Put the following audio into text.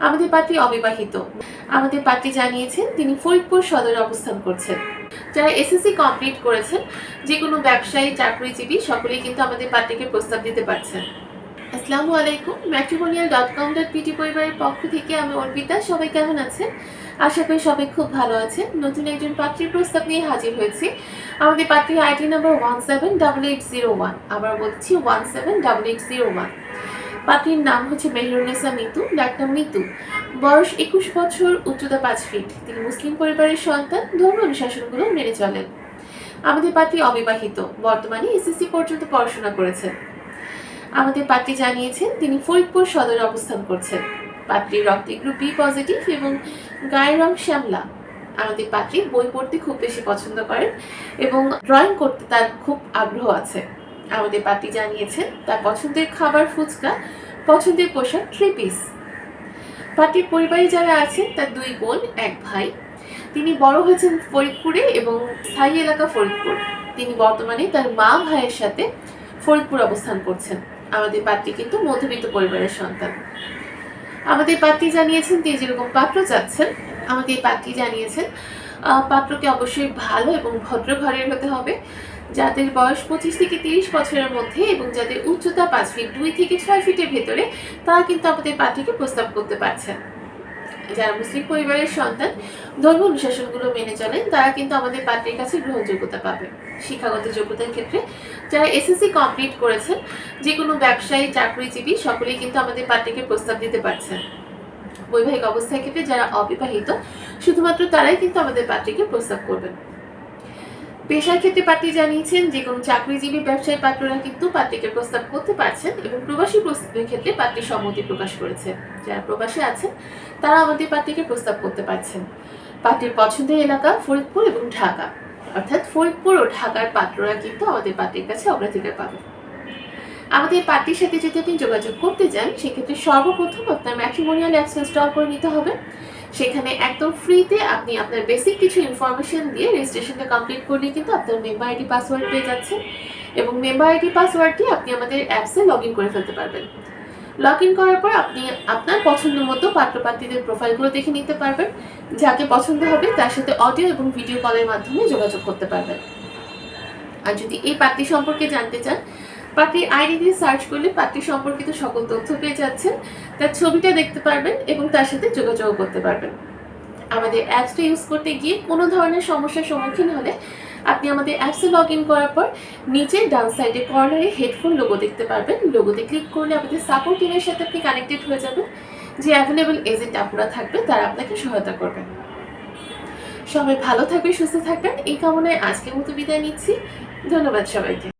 আমাদের পাত্রী অবিবাহিত। আমাদের পাত্রী জানিয়েছেন তিনি ফরিদপুর সদরে অবস্থান করছেন। যারা এসএসসি কমপ্লিট করেছেন, যে কোনো ব্যবসায়ী, চাকরিজীবী সকলেই কিন্তু আমাদের পাত্রীকে প্রস্তাব দিতে পারছেন। আসসালামু আলাইকুম। matrimonial.com.pt পরিবারের পক্ষ থেকে আমি অর্পিতা। সবাই কেমন আছেন? আশা করি সবাই খুব ভালো আছেন। নতুন একজন পাত্রীর প্রস্তাব নিয়ে হাজির হয়েছি। আমাদের পাত্রীর আইডি নাম্বার 178801। আবার বলছি 178801। পাত্রীর নাম হচ্ছে মেহেরুন্নেসা মিতু, ডাক্তার মিতু। বয়স 21 বছর, উচ্চতা 5 ফিট। তিনি মুসলিম পরিবারের সন্তান, ধর্ম অনুশাসনগুলো মেনে চলেন। আমাদের পাত্রী অবিবাহিত, বর্তমানে এসএসসি পর্যন্ত পড়াশোনা করেছেন। আমাদের পাত্রী জানিয়েছেন তিনি ফরিদপুর সদরে অবস্থান করছেন। পাত্রীর রক্তে গ্রুপ বি পজিটিভ এবং গায়ের রং শ্যামলা। আমাদের পাত্রী বই পড়তে খুব বেশি পছন্দ করেন এবং ড্রয়িং করতে তার খুব আগ্রহ আছে। আমাদের পাত্রী জানিয়েছেন তার পছন্দের খাবার ফুচকা, পছন্দের পোশাক 3 পিস। পাত্রীর পরিবারে যারা আছেন তার 2 বোন 1 ভাই। তিনি বড় হয়েছেন ফরিদপুরে এবং স্থায়ী এলাকা ফরিদপুর। তিনি বর্তমানে তার মা ভাইয়ের সাথে ফরিদপুর অবস্থান করছেন। আমাদের পাত্রী কিন্তু মধ্যবিত্ত পরিবারের সন্তান। আমাদের পাত্রী জানিয়েছেন তিনি যেরকম পাত্র চাচ্ছেন, আমাদের পাত্রী জানিয়েছেন পাত্রকে অবশ্যই ভালো এবং ভদ্র ঘরের হতে হবে, যাদের বয়স 25 থেকে 30 বছরের মধ্যে এবং যাদের উচ্চতা 5 ফিট 2 থেকে 6 ফিটের ভেতরে, তারা কিন্তু আমাদের পাত্রীকে প্রস্তাব করতে পারছেন। যারা মুসলিম পরিবারের সন্তান, ধর্ম অনুশাসনগুলো মেনে চলেন, তারা কিন্তু আমাদের পাত্রীর কাছে গ্রহণযোগ্যতা পাবে। শিক্ষাগত যোগ্যতার ক্ষেত্রে যারা এসএসসি কমপ্লিট করেছেন, যে কোনো ব্যবসায়ী, চাকরিজীবী সকলেই কিন্তু আমাদের পাত্রীকে প্রস্তাব দিতে পারছেন। বৈবাহিক অবস্থার ক্ষেত্রে যারা অবিবাহিত, শুধুমাত্র তারাই কিন্তু আমাদের পাত্রীকে প্রস্তাব করবেন। পেশার ক্ষেত্রে পাত্রী জানিয়েছেন যে কোনো চাকরিজীবী, ব্যবসায়ী পাত্ররা কিন্তু পাত্রীকে প্রস্তাব করতে পারছেন এবং প্রবাসী প্রস্তাবের ক্ষেত্রে পাত্রী সম্মতি প্রকাশ করেছে। যারা প্রবাসী আছেন তারা আমাদের পাত্রীকে প্রস্তাব করতে পারছেন। পাত্রীর পছন্দের এলাকা ফরিদপুর এবং ঢাকা, অর্থাৎ ফরিদপুর ও ঢাকার পাত্ররা কিন্তু আমাদের পাত্রীর কাছে অগ্রাধিকার পাবে। আমাদের পাত্রীর সাথে যদি আপনি যোগাযোগ করতে চান, সেক্ষেত্রে সর্বপ্রথম আপনার ম্যাট্রিমোনিয়াল অ্যাপস ইনস্টল করে নিতে হবে। সেখানে একদম ফ্রিতে আপনি আপনার বেসিক কিছু ইনফরমেশন দিয়ে রেজিস্ট্রেশনটা কমপ্লিট করলে কিন্তু আপনার মেম্বার আইডি পাসওয়ার্ড পেয়ে যাচ্ছেন এবং মেম্বার আইডি পাসওয়ার্ডটি আপনি আমাদের অ্যাপসে লগ ইন করে ফেলতে পারবেন। লগ ইন করার পর আপনি আপনার পছন্দ মতো পাত্রপাত্রীদের প্রোফাইলগুলো দেখে নিতে পারবেন। যাকে পছন্দ হবে তার সাথে অডিও এবং ভিডিও কলের মাধ্যমে যোগাযোগ করতে পারবেন। আর যদি এই পাত্রী সম্পর্কে জানতে চান, পাত্রীর আইডি দিয়ে সার্চ করলে পাত্রী সম্পর্কিত সকল তথ্য পেয়ে যাচ্ছেন। তার ছবিটা দেখতে পারবেন এবং তার সাথে যোগাযোগ করতে পারবেন। আমাদের অ্যাপসটা ইউজ করতে গিয়ে কোনো ধরনের সমস্যার সম্মুখীন হলে আপনি আমাদের অ্যাপসে লগ ইন করার পর নিচে ডান সাইডে কর্নারে হেডফোন লোগো দেখতে পারবেন। লোগোতে ক্লিক করলে আমাদের সাপোর্ট টিমের সাথে আপনি কানেক্টেড হয়ে যাবেন। যে অ্যাভেলেবল এজেন্ট আপনারা থাকবে তারা আপনাকে সহায়তা করবেন। সবাই ভালো থাকবে, সুস্থ থাকবেন এই কামনায় আজকের মতো বিদায় নিচ্ছি। ধন্যবাদ সবাইকে।